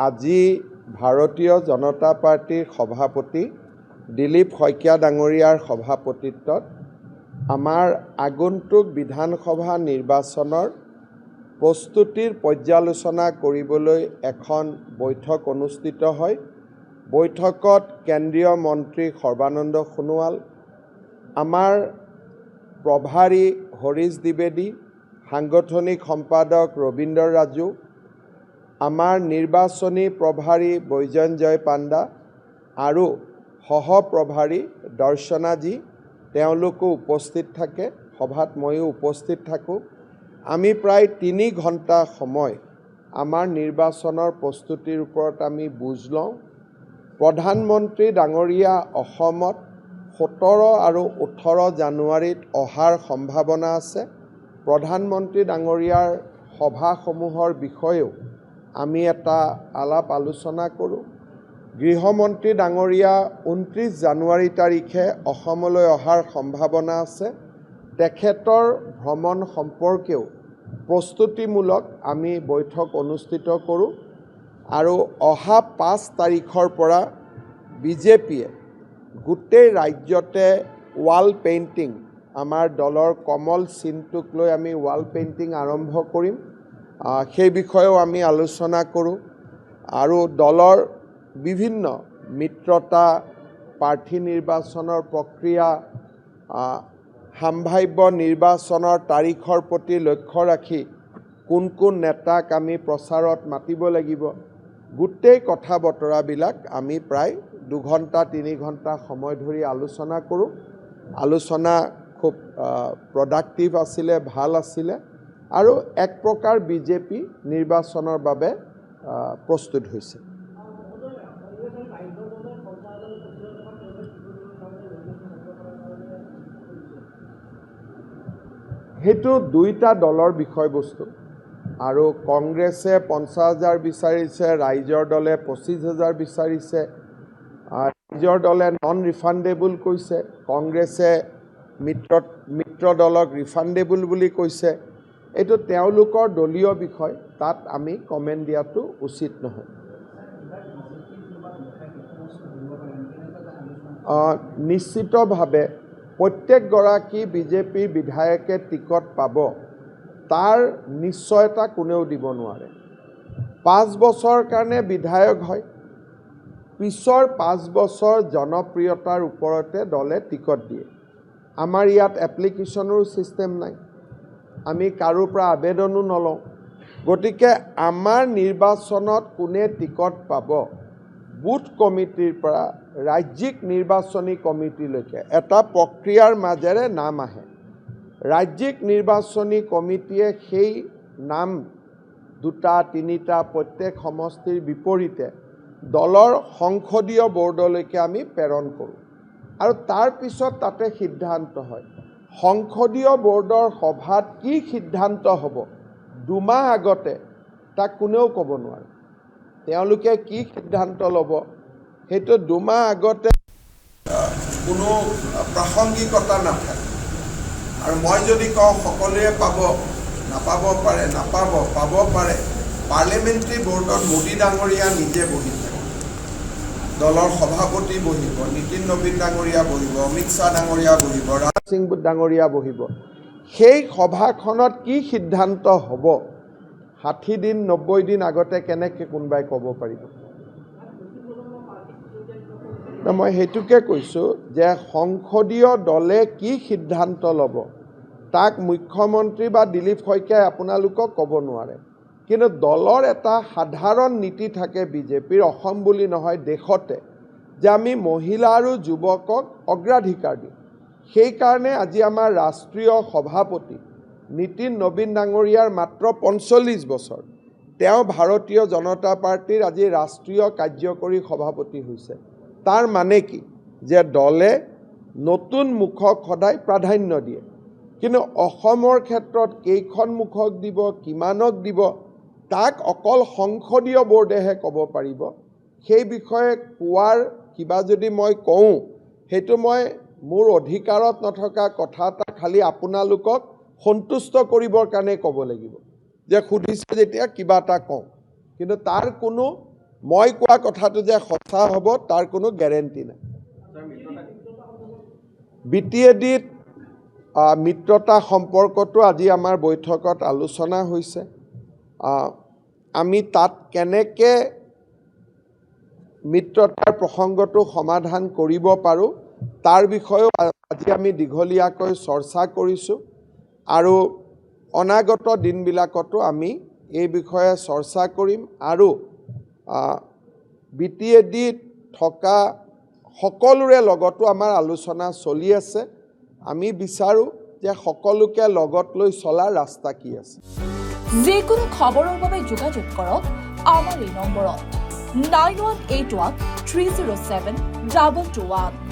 আজি ভাৰতীয় জনতা পাৰ্টিৰ সভাপতি দিলীপ শইকীয়া ডাঙৰীয়াৰ সভাপতিত্বত আমাৰ আগন্তুক বিধানসভা নিৰ্বাচনৰ প্ৰস্তুতিৰ পৰ্যালোচনা কৰিবলৈ এখন বৈঠক অনুষ্ঠিত হয়। বৈঠকত কেন্দ্ৰীয় মন্ত্ৰী সৰ্বানন্দ সোণোৱাল, আমাৰ প্ৰভাৰী হৰীশ দ্বিবেদী, সাংগঠনিক সম্পাদক ৰবীন্দ্ৰ ৰাজু, আমাৰ নিৰ্বাচনী প্ৰভাৰী বৈজয়ন্তজয় পাণ্ডা আৰু সহপ্ৰভাৰী দৰ্শনাজী তেওঁলোকো উপস্থিত থাকে। সভাত ময়ো উপস্থিত থাকোঁ। আমি প্ৰায় 3 ঘণ্টা সময় আমাৰ নিৰ্বাচনৰ প্ৰস্তুতিৰ ওপৰত আমি বুজ লওঁ। প্ৰধানমন্ত্ৰী ডাঙৰীয়া অসমত 17 আৰু 18 জানুৱাৰীত অহাৰ সম্ভাৱনা আছে। প্ৰধানমন্ত্ৰী ডাঙৰীয়াৰ সভাসমূহৰ বিষয়েও আমি এটা আলাপ আলোচনা কৰোঁ। গৃহমন্ত্ৰী ডাঙৰীয়া 29 জানুৱাৰী তাৰিখে অসমলৈ অহাৰ সম্ভাৱনা আছে। তেখেতৰ ভ্ৰমণ সম্পৰ্কেও প্ৰস্তুতিমূলক আমি বৈঠক অনুষ্ঠিত কৰোঁ আৰু অহা 5 তাৰিখৰ পৰা বিজেপিয়ে গোটেই ৰাজ্যতে ৱাল পেইণ্টিং, আমাৰ দলৰ কমল চিনটোক লৈ আমি ৱাল পেইণ্টিং আৰম্ভ কৰিম। সেই বিষয়েও আমি আলোচনা কৰোঁ আৰু দলৰ বিভিন্ন মিত্ৰতা, প্ৰাৰ্থী নিৰ্বাচনৰ প্ৰক্ৰিয়া, সাম্ভাব্য নিৰ্বাচনৰ তাৰিখৰ প্ৰতি লক্ষ্য ৰাখি কোন কোন নেতাক আমি প্ৰচাৰত মাতিব লাগিব, গোটেই কথা বতৰাবিলাক আমি প্ৰায় 2 ঘণ্টা 3 ঘণ্টা সময় ধৰি আলোচনা কৰোঁ। আলোচনা খুব প্ৰডাক্টিভ আছিলে, ভাল আছিলে আৰু এক প্ৰকাৰ বিজেপি নিৰ্বাচনৰ বাবে প্ৰস্তুত হৈছে। সেইটো দুইটা দলৰ বিষয়বস্তু আৰু কংগ্ৰেছে 50,000 বিচাৰিছে, ৰাইজৰ দলে 25,000 বিচাৰিছে। ৰাইজৰ দলে নন ৰিফাণ্ডেবল কৈছে, কংগ্ৰেছে মিত্ৰ দলক ৰিফাণ্ডেবল বুলি কৈছে। এইটো তেওঁলোকৰ দলীয় বিষয়, তাত আমি কমেণ্ট দিয়াটো উচিত নহয়। নিশ্চিতভাৱে প্ৰত্যেকগৰাকী বিজেপিৰ বিধায়কে টিকট পাব, তাৰ নিশ্চয়তা কোনেও দিব নোৱাৰে। 5 বছৰৰ কাৰণে বিধায়ক হয়, পিছৰ 5 বছৰ জনপ্ৰিয়তাৰ ওপৰতে দলে টিকট দিয়ে। আমাৰ ইয়াত এপ্লিকেশ্যনৰ ছিষ্টেম নাই, আমি কাৰোৰ পৰা আবেদনো নলওঁ। গতিকে আমাৰ নিৰ্বাচনত কোনে টিকট পাব, বুথ কমিটিৰ পৰা ৰাজ্যিক নিৰ্বাচনী কমিটিলৈকে এটা প্ৰক্ৰিয়াৰ মাজেৰে নাম আহে। ৰাজ্যিক নিৰ্বাচনী কমিটিয়ে সেই নাম 2-3টা প্ৰত্যেক সমষ্টিৰ বিপৰীতে দলৰ সংসদীয় বৰ্ডলৈকে আমি প্ৰেৰণ কৰোঁ আৰু তাৰ পিছত তাতে সিদ্ধান্ত হয়। সংসদীয় বৰ্ডৰ সভাত কি সিদ্ধান্ত হ'ব 2 মাহ আগতে তাক কোনেও ক'ব নোৱাৰে। তেওঁলোকে কি সিদ্ধান্ত ল'ব সেইটো 2 মাহ আগতে কোনো প্ৰাসংগিকতা নাথাকে। আৰু মই যদি কওঁ সকলোৱে পাব, নাপাব পাৰে, পাব পাৰে। পাৰ্লিমেণ্টাৰী বৰ্ডত মোদী ডাঙৰীয়া নিজে বহি থাকে, দলৰ সভাপতি বহিব, নীতিন নবীন ডাঙৰীয়া বহিব, অমিত শ্বাহ ডাঙৰীয়া বহিব, ৰাজনাথ সিং ডাঙৰীয়া বহিব। সেই সভাখনত কি সিদ্ধান্ত হ'ব 60 দিন 90 দিন আগতে কেনেকৈ কোনোবাই ক'ব পাৰিব? মই সেইটোকে কৈছোঁ যে সংসদীয় দলে কি সিদ্ধান্ত ল'ব তাক মুখ্যমন্ত্ৰী বা দিলীপ শইকীয়াই আপোনালোকক ক'ব নোৱাৰে। কিন্তু দলৰ এটা সাধাৰণ নীতি থাকে বিজেপিৰ, অসম বুলি নহয় দেশতে, যে আমি মহিলা আৰু যুৱকক অগ্ৰাধিকাৰ দিওঁ। সেইকাৰণে আজি আমাৰ ৰাষ্ট্ৰীয় সভাপতি নীতিন নবীন ডাঙৰীয়াৰ মাত্ৰ 45 বছৰ। তেওঁ ভাৰতীয় জনতা পাৰ্টিৰ আজি ৰাষ্ট্ৰীয় কাৰ্যকৰী সভাপতি হৈছে। তাৰ মানে কি যে দলে নতুন মুখক সদায় প্ৰাধান্য দিয়ে, কিন্তু অসমৰ ক্ষেত্ৰত কেইখন মুখক দিব, কিমানক দিব, তাক অকল সংসদীয় বৰ্ডেহে ক'ব পাৰিব। সেই বিষয়ে কোৱাৰ কিবা যদি মই কওঁ, সেইটো মই মোৰ অধিকাৰত নথকা কথা এটা খালি আপোনালোকক সন্তুষ্ট কৰিবৰ কাৰণে ক'ব লাগিব যে সুধিছে যেতিয়া কিবা এটা কওঁ, কিন্তু তাৰ কোনো মই কোৱা কথাটো যে সঁচা হ'ব তাৰ কোনো গ্যাৰেণ্টি নাই। BTADত মিত্ৰতা সম্পৰ্কটো আজি আমাৰ বৈঠকত আলোচনা হৈছে। আমি তাত কেনেকৈ মিত্ৰতাৰ প্ৰসংগটো সমাধান কৰিব পাৰোঁ তাৰ বিষয়েও আজি আমি দীঘলীয়াকৈ চৰ্চা কৰিছোঁ আৰু অনাগত দিনবিলাকতো আমি এই বিষয়ে চৰ্চা কৰিম আৰু BTADত থকা সকলোৰে লগতো আমাৰ আলোচনা চলি আছে। আমি বিচাৰোঁ যে সকলোকে লগত লৈ চলাৰ ৰাস্তা কি আছে। যিকোনো খবৰৰ বাবে যোগাযোগ কৰক আমাৰ এই নম্বৰত 9181 307 221।